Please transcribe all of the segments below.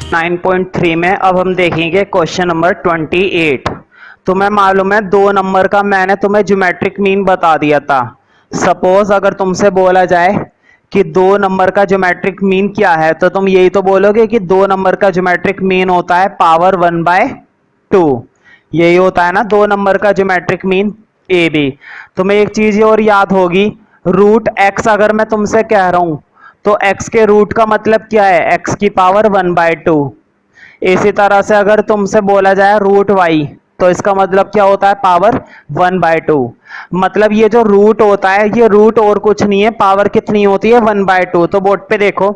9.3 में अब हम देखेंगे क्वेश्चन नंबर 28। तुम्हें मालूम है 2 नंबर का मैंने तुम्हें ज्योमेट्रिक मीन बता दिया था। सपोज अगर तुमसे बोला जाए कि 2 नंबर का ज्योमेट्रिक मीन क्या है, तो तुम यही तो बोलोगे कि 2 नंबर का ज्योमेट्रिक मीन होता है पावर 1/2। यही होता है ना 2 नंबर का ज्योमेट्रिक मीन। A B. तुम्हें एक चीज और याद होगी, रूट एक्स अगर मैं तुमसे कह रहा हूं तो x के रूट का मतलब क्या है, x की पावर 1/2। इसी तरह से अगर तुमसे बोला जाए रूट y, तो इसका मतलब क्या होता है, पावर 1/2। मतलब ये जो रूट होता है ये रूट और कुछ नहीं है, पावर कितनी होती है 1/2। तो बोर्ड पे देखो,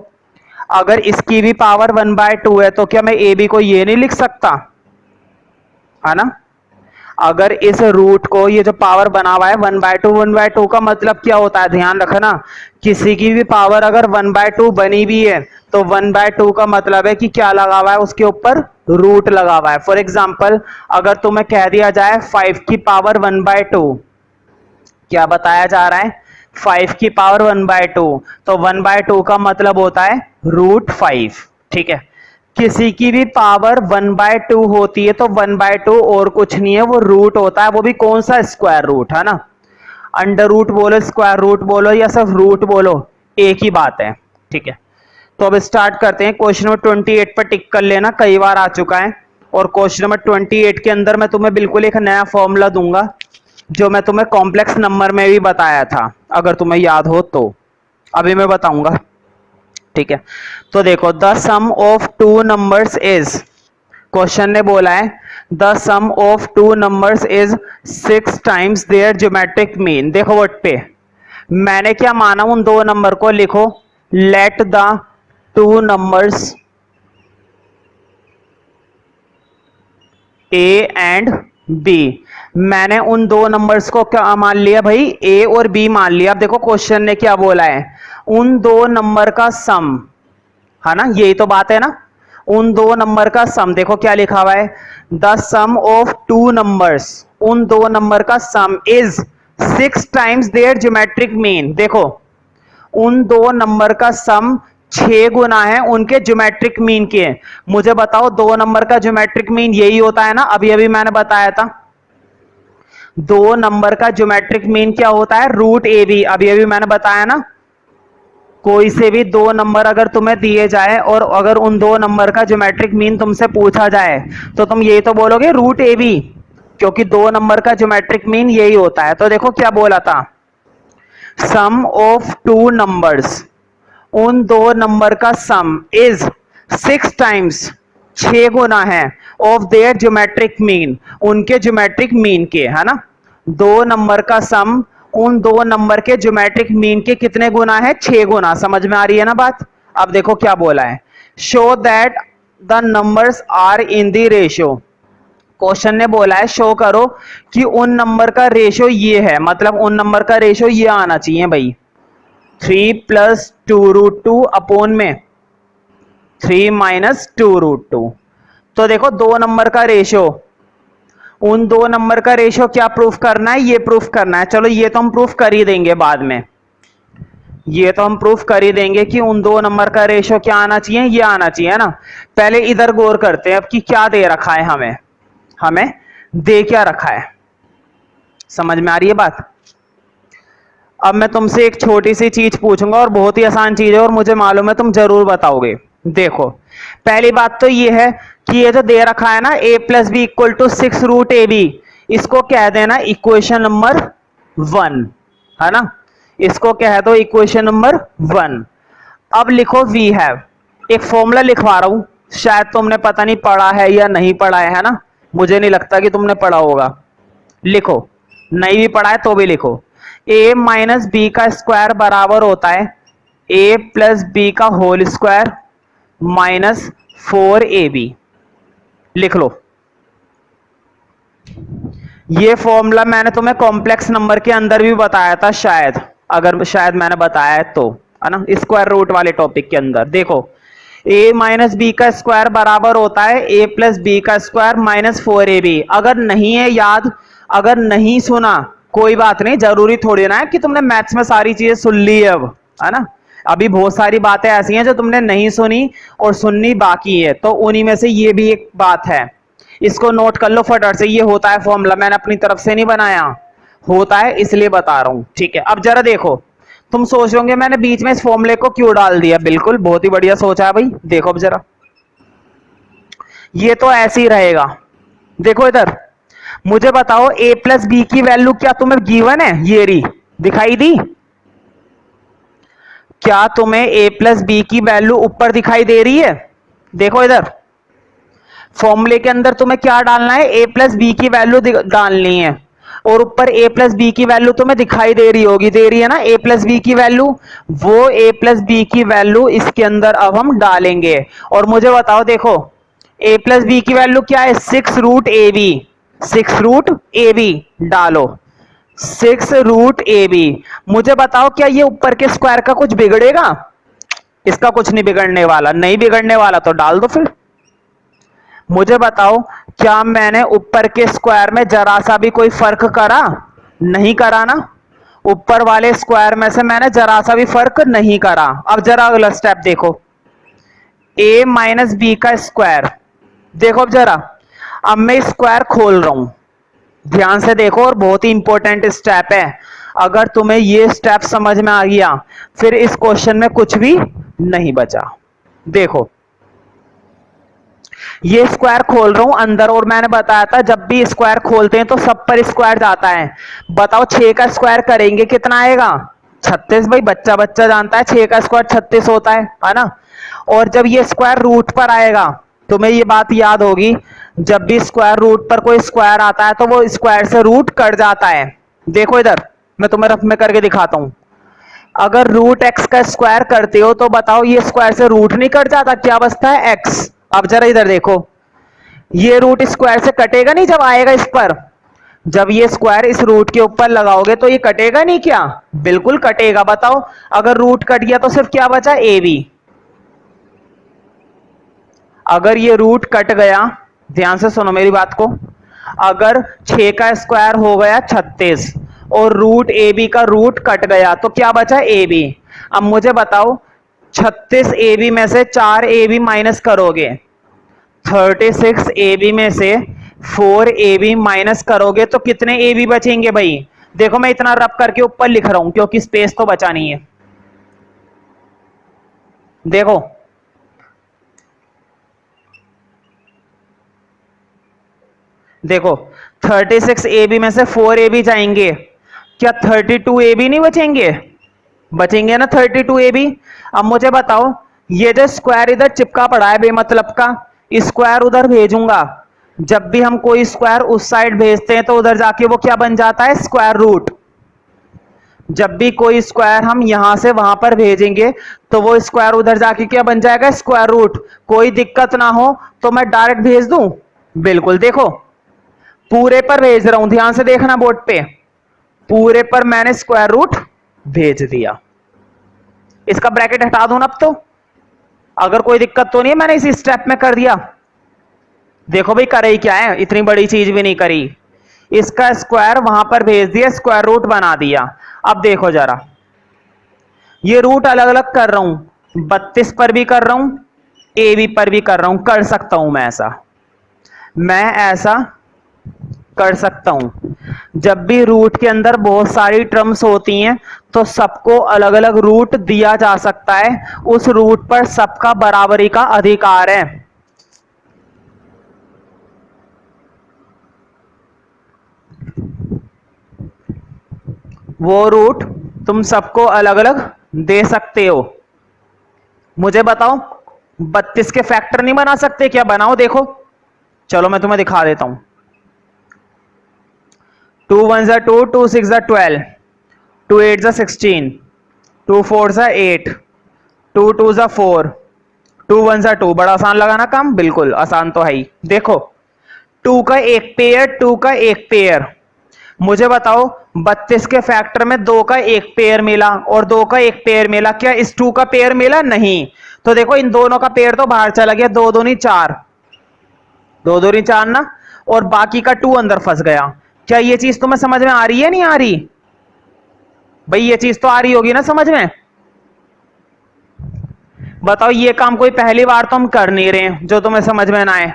अगर इसकी भी पावर 1/2 है तो क्या मैं ए बी को ये नहीं लिख सकता, है ना। अगर इस रूट को ये जो पावर बना हुआ है 1/2 का मतलब क्या होता है, ध्यान रखना, किसी की भी पावर अगर 1/2 बनी भी है तो 1/2 का मतलब है कि क्या लगा हुआ है उसके ऊपर, रूट लगा हुआ है। फॉर एग्जाम्पल अगर तुम्हें कह दिया जाए 5 की पावर 1/2, क्या बताया जा रहा है, 5 की पावर 1/2, तो 1/2 का मतलब होता है √5। ठीक है, किसी की भी पावर 1/2 होती है तो 1/2 और कुछ नहीं है, वो रूट होता है, वो भी कौन सा, स्क्वायर रूट, है ना। अंडर रूट बोलो, स्क्वायर रूट बोलो या सिर्फ रूट बोलो, एक ही बात है। ठीक है, तो अब स्टार्ट करते हैं। क्वेश्चन नंबर 28 पर टिक कर लेना, कई बार आ चुका है। और क्वेश्चन नंबर 28 के अंदर मैं तुम्हें बिल्कुल एक नया फॉर्मूला दूंगा जो मैं तुम्हें कॉम्प्लेक्स नंबर में भी बताया था, अगर तुम्हें याद हो तो अभी मैं बताऊंगा। ठीक है, तो देखो, the sum of 2 numbers is, question ने बोला है the sum of 2 numbers is 6 times their geometric mean. देखो वर्ड पे मैंने क्या माना, उन 2 नंबर को लिखो, let the 2 numbers a and b. मैंने उन 2 नंबर्स को क्या मान लिया भाई, ए और बी मान लिया। अब देखो क्वेश्चन ने क्या बोला है, उन 2 नंबर का सम, है ना, यही तो बात है ना, उन 2 नंबर का सम। देखो क्या लिखा हुआ है, द सम ऑफ 2 नंबर्स, उन 2 नंबर का sum is 6 times their geometric mean. देखो उन 2 नंबर का सम 6 गुना है उनके ज्योमेट्रिक मीन के। मुझे बताओ 2 नंबर का ज्योमेट्रिक मीन यही होता है ना, अभी अभी मैंने बताया था 2 नंबर का ज्योमेट्रिक मीन क्या होता है, रूट ए बी, अभी अभी मैंने बताया ना। कोई से भी 2 नंबर अगर तुम्हें दिए जाए और अगर उन 2 नंबर का ज्योमेट्रिक मीन तुमसे पूछा जाए तो तुम ये तो बोलोगे रूट ए बी, क्योंकि 2 नंबर का ज्योमेट्रिक मीन यही होता है। तो देखो क्या बोला था, सम ऑफ 2 नंबर्स, उन 2 नंबर का सम इज 6 टाइम्स, 6 गुना है, ऑफ देयर ज्योमेट्रिक मीन, उनके ज्योमेट्रिक मीन के, है ना। 2 नंबर का सम उन 2 नंबर के ज्योमेट्रिक मीन के कितने गुना है, 6 गुना। समझ में आ रही है ना बात। अब देखो क्या बोला है, show that the numbers are in the ratio. Question ने बोला है शो करो कि उन नंबर का रेशियो ये है, मतलब उन नंबर का रेशियो ये आना चाहिए भाई, 3 + 2√2 अपॉन में 3 - 2√2। तो देखो 2 नंबर का रेशियो, उन 2 नंबर का रेशियो क्या प्रूफ करना है, ये प्रूफ करना है। चलो ये तो हम प्रूफ कर ही देंगे बाद में, ये तो हम प्रूफ कर ही देंगे कि उन 2 नंबर का रेशियो क्या आना चाहिए, ये आना चाहिए ना। पहले इधर गौर करते हैं अब कि क्या दे रखा है हमें, हमें दे क्या रखा है, समझ में आ रही है बात। अब मैं तुमसे एक छोटी सी चीज पूछूंगा और बहुत ही आसान चीज है और मुझे मालूम है तुम जरूर बताओगे। देखो पहली बात तो ये है कि ये जो दे रखा है ना a + b = 6√ab, इसको कह देना इक्वेशन नंबर 1, है ना, इसको कह दो इक्वेशन नंबर 1। अब लिखो वी हैव, एक फॉर्मूला लिखवा रहा हूं, शायद तुमने पता नहीं पढ़ा है या नहीं पढ़ा है ना, मुझे नहीं लगता कि तुमने पढ़ा होगा। लिखो, नहीं भी पढ़ा है तो भी लिखो, a - b का स्क्वायर बराबर होता है a + b का होल स्क्वायर -4ab। लिख लो, ये फॉर्मूला मैंने तुम्हें कॉम्प्लेक्स नंबर के अंदर भी बताया था शायद, अगर शायद मैंने बताया है तो, है ना, स्क्वायर रूट वाले टॉपिक के अंदर। देखो a - b का स्क्वायर बराबर होता है a + b का स्क्वायर -4ab। अगर नहीं है याद, अगर नहीं सुना कोई बात नहीं, जरूरी थोड़ी ना है कि तुमने मैथ्स में सारी चीजें सुन ली है अब, है ना। अभी बहुत सारी बातें ऐसी हैं जो तुमने नहीं सुनी और सुननी बाकी है, तो उन्हीं में से ये भी एक बात है। इसको नोट कर लो फटाफट से। ये होता है फॉर्मूला, मैंने अपनी तरफ से नहीं बनाया, होता है इसलिए बता रहा हूं। ठीक है, अब जरा देखो, तुम सोच होंगे मैंने बीच में इस फॉर्मूले को क्यों डाल दिया। बिल्कुल, बहुत ही बढ़िया सोचा है भाई। देखो अब जरा, ये तो ऐसे ही रहेगा। देखो इधर, मुझे बताओ a प्लस बी की वैल्यू क्या तुम्हें गिवन है? ये रही, दिखाई दी? क्या तुम्हें a प्लस बी की वैल्यू ऊपर दिखाई दे रही है? देखो इधर, फॉर्मूले के अंदर तुम्हें क्या डालना है? a प्लस बी की वैल्यू डालनी है, और ऊपर a प्लस बी की वैल्यू तुम्हें दिखाई दे रही होगी, दे रही है ना a प्लस बी की वैल्यू। वो a प्लस बी की वैल्यू इसके अंदर अब हम डालेंगे। और मुझे बताओ, देखो a प्लस बी की वैल्यू क्या है? 6 root a b. 6 root a b डालो, 6 रूट ए बी। मुझे बताओ, क्या ये ऊपर के स्क्वायर का कुछ बिगड़ेगा? इसका कुछ नहीं बिगड़ने वाला। नहीं बिगड़ने वाला तो डाल दो फिर। मुझे बताओ, क्या मैंने ऊपर के स्क्वायर में जरा सा भी कोई फर्क करा? नहीं करा ना। ऊपर वाले स्क्वायर में से मैंने जरा सा भी फर्क नहीं करा। अब जरा अगला स्टेप देखो, a माइनस बी का स्क्वायर। देखो अब जरा, अब मैं स्क्वायर खोल रहा हूं, ध्यान से देखो, और बहुत ही इंपॉर्टेंट स्टेप है। अगर तुम्हें ये स्टेप समझ में आ गया, फिर इस क्वेश्चन में कुछ भी नहीं बचा। देखो, ये स्क्वायर खोल रहा हूं अंदर, और मैंने बताया था जब भी स्क्वायर खोलते हैं तो सब पर स्क्वायर जाता है। बताओ 6 का स्क्वायर करेंगे कितना आएगा? 36। भाई बच्चा बच्चा जानता है 6 का स्क्वायर 36 होता है ना। और जब ये स्क्वायर रूट पर आएगा, तुम्हें ये बात याद होगी, जब भी स्क्वायर रूट पर कोई स्क्वायर आता है तो वो स्क्वायर से रूट कट जाता है। देखो इधर, मैं तुम्हें रफ में करके दिखाता हूं। अगर रूट एक्स का स्क्वायर करते हो तो बताओ ये स्क्वायर से रूट नहीं कट जाता, क्या बचता है? एक्स। अब जरा इधर देखो, ये रूट स्क्वायर से कटेगा नहीं जब आएगा इस पर। जब ये स्क्वायर इस रूट के ऊपर लगाओगे तो ये कटेगा नहीं क्या? बिल्कुल कटेगा। बताओ, अगर रूट कट गया तो सिर्फ क्या बचा? A b. अगर ये रूट कट गया, ध्यान से सुनो मेरी बात को, अगर 6 का स्क्वायर हो गया 36 और रूट ए बी का रूट कट गया तो क्या बचा? A b. अब मुझे बताओ, 36 ए बी में से 4 ए बी माइनस करोगे, 36 ए बी में से 4 ए बी माइनस करोगे तो कितने ए बी बचेंगे भाई? देखो, मैं इतना रब करके ऊपर लिख रहा हूं क्योंकि स्पेस तो बचा नहीं है। देखो, देखो 36 ए बी में से 4 ए बी जाएंगे, क्या 32 ए बी नहीं बचेंगे? बचेंगे ना 32 ए बी। अब मुझे बताओ, ये जो स्क्वायर इधर चिपका पड़ा है बेमतलब का, स्क्वायर उधर भेजूंगा, जब भी हम कोई स्क्वायर उस साइड भेजते हैं तो उधर जाके वो क्या बन जाता है? Square root. जब भी कोई स्क्वायर हम यहां से वहां पर भेजेंगे तो वो स्क्वायर उधर जाके क्या बन जाएगा? Square root. कोई दिक्कत ना हो तो मैं डायरेक्ट भेज दूं? बिल्कुल। देखो, पूरे पर भेज रहा हूं, ध्यान से देखना बोर्ड पे, पूरे पर मैंने स्क्वायर रूट भेज दिया। इसका ब्रैकेट हटा दूं ना अब तो? अगर कोई दिक्कत तो नहीं है, मैंने इसी स्टेप में कर दिया। देखो भाई, करे क्या है, इतनी बड़ी चीज भी नहीं करी। इसका स्क्वायर वहां पर भेज दिया, स्क्वायर रूट बना दिया। अब देखो जरा, ये रूट अलग अलग कर रहा हूं, 32 पर भी कर रहा हूं, ए बी पर भी कर रहा हूं। कर सकता हूं मैं ऐसा, मैं ऐसा कर सकता हूं। जब भी रूट के अंदर बहुत सारी टर्म्स होती हैं तो सबको अलग अलग रूट दिया जा सकता है, उस रूट पर सबका बराबरी का अधिकार है। वो रूट तुम सबको अलग अलग दे सकते हो। मुझे बताओ, 32 के फैक्टर नहीं बना सकते क्या? बनाओ, देखो, चलो मैं तुम्हें दिखा देता हूं। 2 1 जा 2, 2 6 जा 12, 2 8 जा 16, 2 4 जा 8, 2 2 जा 4, 2 1 जा 2। बड़ा आसान लगा ना काम? बिल्कुल आसान तो है ही। देखो, 2 का एक पेयर, 2 का एक पेयर। मुझे बताओ, 32 के फैक्टर में 2 का एक पेयर मिला और 2 का एक पेयर मिला, क्या इस 2 का पेयर मिला? नहीं। तो देखो, इन दोनों का पेयर तो बाहर चला गया, 2 2 नहीं 4, 2 2 नहीं 4 ना, और बाकी का 2 अंदर फंस गया। क्या ये चीज तुम्हें समझ में आ रही है? नहीं आ रही? भाई ये चीज तो आ रही होगी ना समझ में? बताओ ये काम कोई पहली बार तो हम कर नहीं रहे हैं जो तुम्हें समझ में ना आए।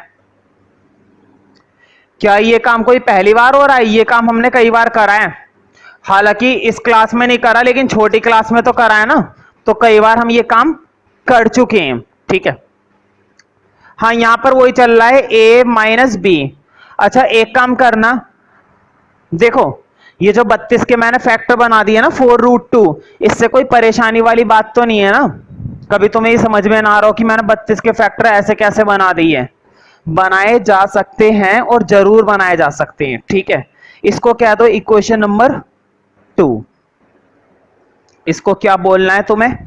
क्या ये काम कोई पहली बार हो रहा है? ये काम हमने कई बार करा है, हालांकि इस क्लास में नहीं करा लेकिन छोटी क्लास में तो करा है ना, तो कई बार हम ये काम कर चुके हैं। ठीक है, हाँ यहां पर वही चल रहा है a माइनस बी। अच्छा एक काम करना, देखो ये जो 32 के मैंने फैक्टर बना दिया ना 4√2, इससे कोई परेशानी वाली बात तो नहीं है ना? कभी तुम्हें ये समझ में ना आ रहा हो कि मैंने 32 के फैक्टर ऐसे कैसे बना दिए? बनाए जा सकते हैं और जरूर बनाए जा सकते हैं। ठीक है, इसको कह दो इक्वेशन नंबर 2। इसको क्या बोलना है तुम्हें?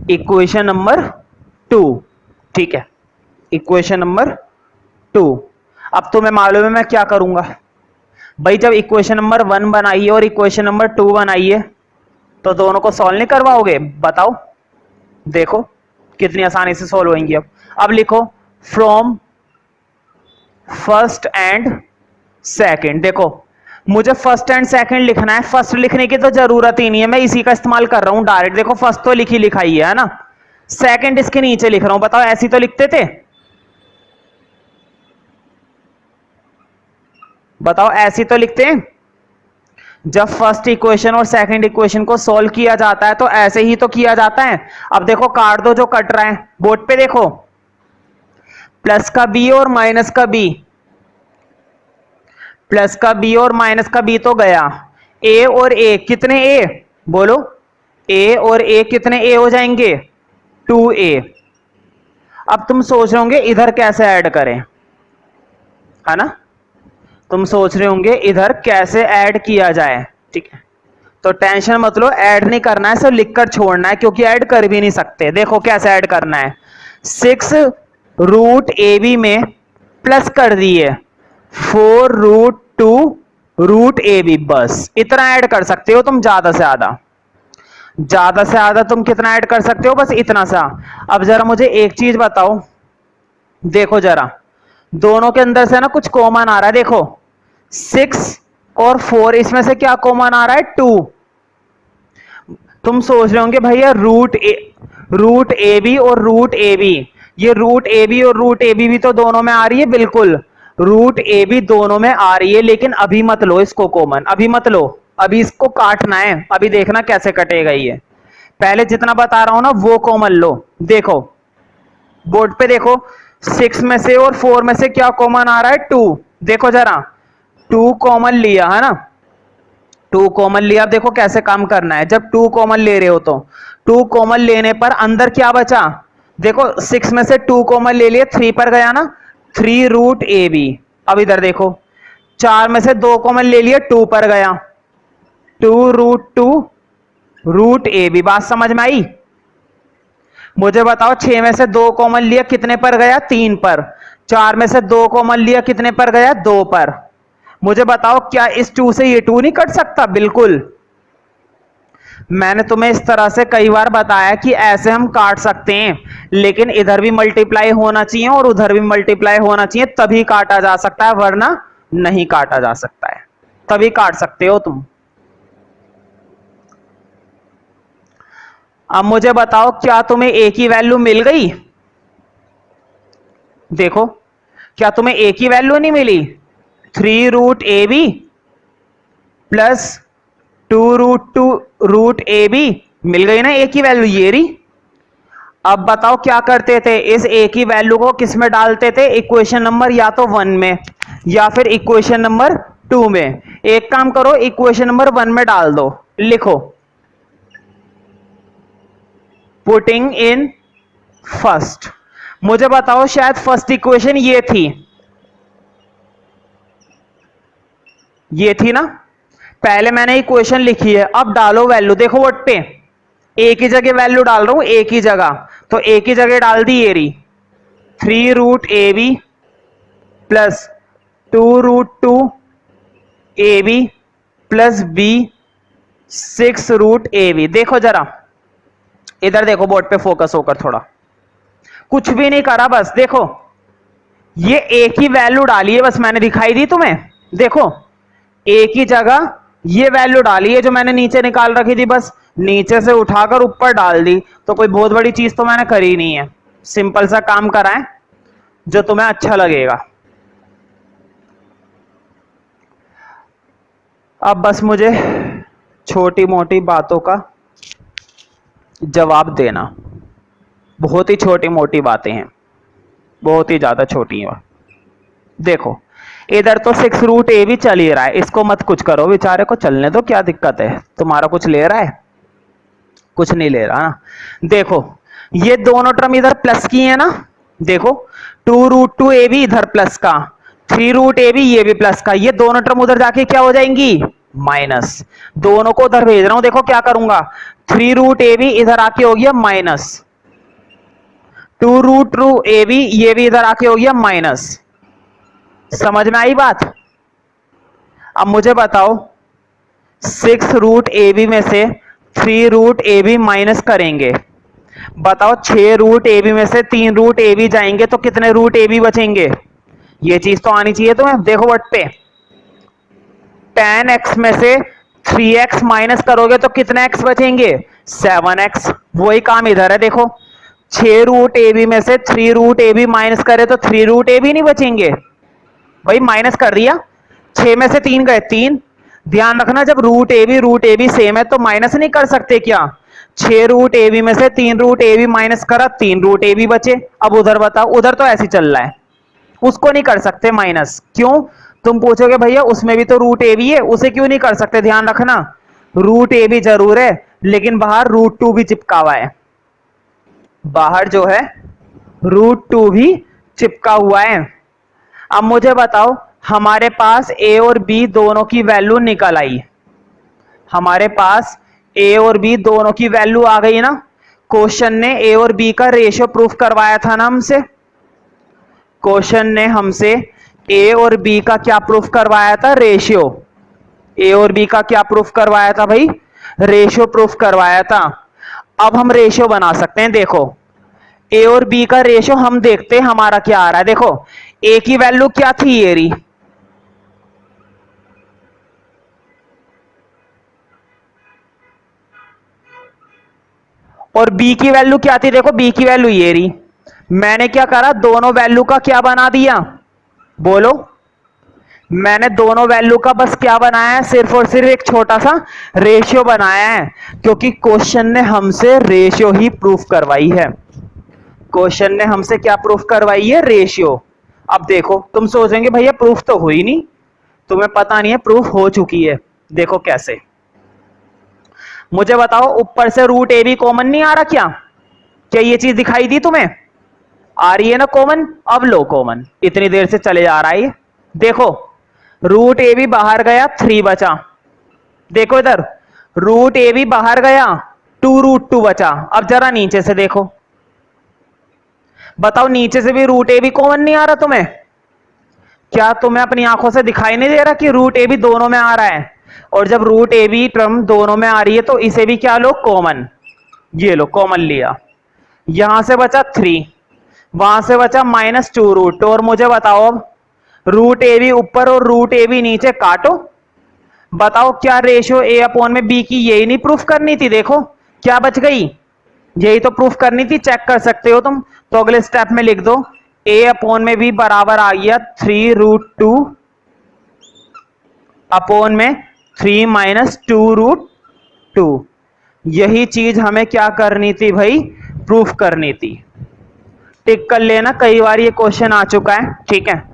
Equation number 2। ठीक है, इक्वेशन नंबर 2। अब तुम्हें मालूम है मैं क्या करूंगा भाई, जब इक्वेशन नंबर 1 बनाइए और इक्वेशन नंबर 2 बनाइए तो दोनों को सॉल्व नहीं करवाओगे? बताओ, देखो कितनी आसानी से सॉल्व होंगी। अब लिखो फ्रॉम फर्स्ट एंड सेकंड। देखो मुझे फर्स्ट एंड सेकंड लिखना है, फर्स्ट लिखने की तो जरूरत ही नहीं है, मैं इसी का इस्तेमाल कर रहा हूं डायरेक्ट। देखो फर्स्ट तो लिखी लिखाई है ना, सेकंड इसके नीचे लिख रहा हूं। बताओ ऐसी तो लिखते थे? बताओ ऐसी तो लिखते हैं? जब फर्स्ट इक्वेशन और सेकंड इक्वेशन को सॉल्व किया जाता है तो ऐसे ही तो किया जाता है। अब देखो काट दो जो कट रहा है, बोर्ड पे देखो, प्लस का बी और माइनस का बी, प्लस का बी और माइनस का बी तो गया, ए और ए कितने ए? बोलो, ए और ए कितने ए हो जाएंगे? 2a। अब तुम सोच रहे होंगे इधर कैसे ऐड करें, है ना? तुम सोच रहे होंगे इधर कैसे ऐड किया जाए। ठीक है, तो टेंशन मत लो, ऐड नहीं करना है, सिर्फ लिखकर छोड़ना है क्योंकि ऐड कर भी नहीं सकते। देखो कैसे ऐड करना है, 6√ab में प्लस कर दिए 4√2√ab, बस इतना ऐड कर सकते हो तुम, ज्यादा से ज्यादा। ज्यादा से ज्यादा तुम कितना ऐड कर सकते हो? बस इतना सा। अब जरा मुझे एक चीज बताओ, देखो जरा दोनों के अंदर से ना कुछ कॉमन आ रहा है। देखो 6 और 4, इसमें से क्या कॉमन आ रहा है? 2। तुम सोच रहे होंगे भैया रूट ए बी और रूट ए बी, ये रूट ए बी और रूट ए बी भी तो दोनों में आ रही है। बिल्कुल रूट ए बी दोनों में आ रही है, लेकिन अभी मत लो इसको कॉमन, अभी मत लो, अभी इसको काटना है, अभी देखना कैसे कटेगा ये। पहले जितना बता रहा हूं ना वो कॉमन लो। देखो बोर्ड पे देखो, 6 में से और 4 में से क्या कॉमन आ रहा है? 2। देखो जरा 2 कॉमन लिया है ना, 2 कॉमन लिया। अब देखो कैसे काम करना है, जब 2 कॉमन ले रहे हो तो 2 कॉमन लेने पर अंदर क्या बचा? देखो 6 में से 2 कॉमन ले लिए, 3 पर गया ना, 3√ab। अब इधर देखो 4 में से 2 कॉमन ले लिए, 2 पर गया, 2√2√ab। बात समझ में आई? मुझे बताओ 6 में से 2 कॉमन लिया, कितने पर गया? 3 पर। 4 में से 2 कॉमन लिया, कितने पर गया? 2 पर। मुझे बताओ क्या इस 2 से ये 2 नहीं कट सकता? बिल्कुल, मैंने तुम्हें इस तरह से कई बार बताया कि ऐसे हम काट सकते हैं, लेकिन इधर भी मल्टीप्लाई होना चाहिए और उधर भी मल्टीप्लाई होना चाहिए, तभी काटा जा सकता है, वरना नहीं काटा जा सकता है। तभी काट सकते हो तुम। अब मुझे बताओ क्या तुम्हें a की वैल्यू मिल गई? देखो क्या तुम्हें a की वैल्यू नहीं मिली? 3√ab प्लस 2√2√ab मिल गई ना a की वैल्यू, ये रही। अब बताओ क्या करते थे, इस a की वैल्यू को किस में डालते थे? इक्वेशन नंबर या तो 1 में या फिर इक्वेशन नंबर 2 में। एक काम करो, इक्वेशन नंबर 1 में डाल दो। लिखो पुटिंग इन फर्स्ट। मुझे बताओ शायद फर्स्ट इक्वेशन ये थी, ये थी ना? पहले मैंने इक्वेशन लिखी है, अब डालो वैल्यू। देखो बोर्ड पे a की जगह वैल्यू डाल रहा हूं, a की जगह, तो a की जगह डाल दी ये रही 3√ab plus 2√2ab plus b 6√ab। देखो जरा इधर देखो बोर्ड पे फोकस होकर, थोड़ा कुछ भी नहीं करा, बस देखो ये a की वैल्यू डाली है, बस मैंने दिखाई दी तुम्हें। देखो a की जगह ये वैल्यू डाली है जो मैंने नीचे निकाल रखी थी, बस नीचे से उठाकर ऊपर डाल दी, तो कोई बहुत बड़ी चीज तो मैंने करी नहीं है। सिंपल सा काम करा है जो तुम्हें अच्छा लगेगा। अब बस मुझे छोटी मोटी बातों का जवाब देना। बहुत ही छोटी मोटी बातें हैं, बहुत ही ज्यादा छोटी हैं। देखो इधर तो 6 रूट ए भी चल ही रहा है, इसको मत कुछ करो, बेचारे को चलने दो, क्या दिक्कत है? तुम्हारा कुछ ले रहा है? कुछ नहीं ले रहा ना। देखो ये दोनों टर्म इधर प्लस की है ना, देखो 2√2 ए भी इधर प्लस का, 3 रूट ए भी ये भी प्लस का, ये दोनों टर्म उधर जाके क्या हो जाएंगी? माइनस। दोनों को उधर भेज रहा हूं, देखो क्या करूंगा, 3 रूट ए भी इधर आके हो गया माइनस, 2√2 ए भी ये भी इधर आके हो गया माइनस। समझ में आई बात? अब मुझे बताओ 6 रूट ए बी में से 3 रूट ए बी माइनस करेंगे, बताओ 6 रूट ए बी में से 3 रूट ए बी जाएंगे तो कितने रूट ए बी बचेंगे? ये चीज तो आनी चाहिए तुम्हें। देखो वट पे 10x में से 3x माइनस करोगे तो कितने x बचेंगे? 7x। वही काम इधर है, देखो 6 रूट ए बी में से 3 रूट ए बी माइनस करे तो 3 रूट ए बी नहीं बचेंगे? भाई माइनस कर दिया, 6 में से 3 गए 3। ध्यान रखना जब रूट ए बी सेम है तो माइनस नहीं कर सकते क्या? 6 रूट ए बी में से 3 रूट ए बी माइनस करा, 3 रूट ए बी बचे। अब उधर बताओ, उधर तो ऐसे चल रहा है, उसको नहीं कर सकते माइनस। क्यों? तुम पूछोगे भैया उसमें भी तो रूट ए बी है, उसे क्यों नहीं कर सकते? ध्यान रखना रूट ए बी जरूर है लेकिन बाहर √2 भी चिपका हुआ है, बाहर जो है √2 भी चिपका हुआ है। अब मुझे बताओ हमारे पास ए और बी दोनों की वैल्यू निकल आई, हमारे पास ए और बी दोनों की वैल्यू आ गई ना। क्वेश्चन ने ए और बी का रेशियो प्रूफ करवाया था ना हमसे, क्वेश्चन ने हमसे ए और बी का क्या प्रूफ करवाया था? रेशियो। ए और बी का क्या प्रूफ करवाया था भाई? रेशियो प्रूफ करवाया था। अब हम रेशियो बना सकते हैं, देखो ए और बी का रेशियो हम देखते हैं हमारा क्या आ रहा है। देखो ए की वैल्यू क्या थी? ये रही, और बी की वैल्यू क्या थी? देखो बी की वैल्यू ये रही। मैंने क्या करा, दोनों वैल्यू का क्या बना दिया? बोलो। मैंने दोनों वैल्यू का बस क्या बनाया है? सिर्फ और सिर्फ एक छोटा सा रेशियो बनाया है, क्योंकि क्वेश्चन ने हमसे रेशियो ही प्रूफ करवाई है। क्वेश्चन ने हमसे क्या प्रूफ करवाई है? रेशियो। अब देखो तुम सोचेंगे भैया प्रूफ तो हुई नहीं, तुम्हें पता नहीं है प्रूफ हो चुकी है। देखो कैसे, मुझे बताओ ऊपर से रूट ए बी कॉमन नहीं आ रहा क्या? क्या ये चीज दिखाई दी तुम्हें? आ रही है ना कॉमन। अब लो कॉमन, इतनी देर से चले जा रहा है ये। देखो रूट ए बी बाहर गया, 3 बचा। देखो इधर रूट ए बी बाहर गया, 2√2 बचा। अब जरा नीचे से देखो, बताओ नीचे से भी रूट ए बी कॉमन नहीं आ रहा तुम्हें? क्या तुम्हें अपनी आंखों से दिखाई नहीं दे रहा कि रूट ए बी दोनों में आ रहा है? और जब रूट ए बी टर्म दोनों में आ रही है तो इसे भी क्या लो? कॉमन। ये लो कॉमन लिया, यहां से बचा 3, वहां से बचा -2√2। और मुझे बताओ अब रूट ए बी ऊपर और रूट ए बी नीचे काटो, बताओ क्या रेशियो ए अपॉन में बी की यही नहीं प्रूफ करनी थी? देखो क्या बच गई, यही तो प्रूफ करनी थी, चेक कर सकते हो तुम। तो अगले स्टेप में लिख दो ए अपॉन में बी बराबर आ गया 3√2 अपॉन में 3 - 2√2। यही चीज हमें क्या करनी थी भाई? प्रूफ करनी थी। टिक कर लेना, कई बार ये क्वेश्चन आ चुका है, ठीक है।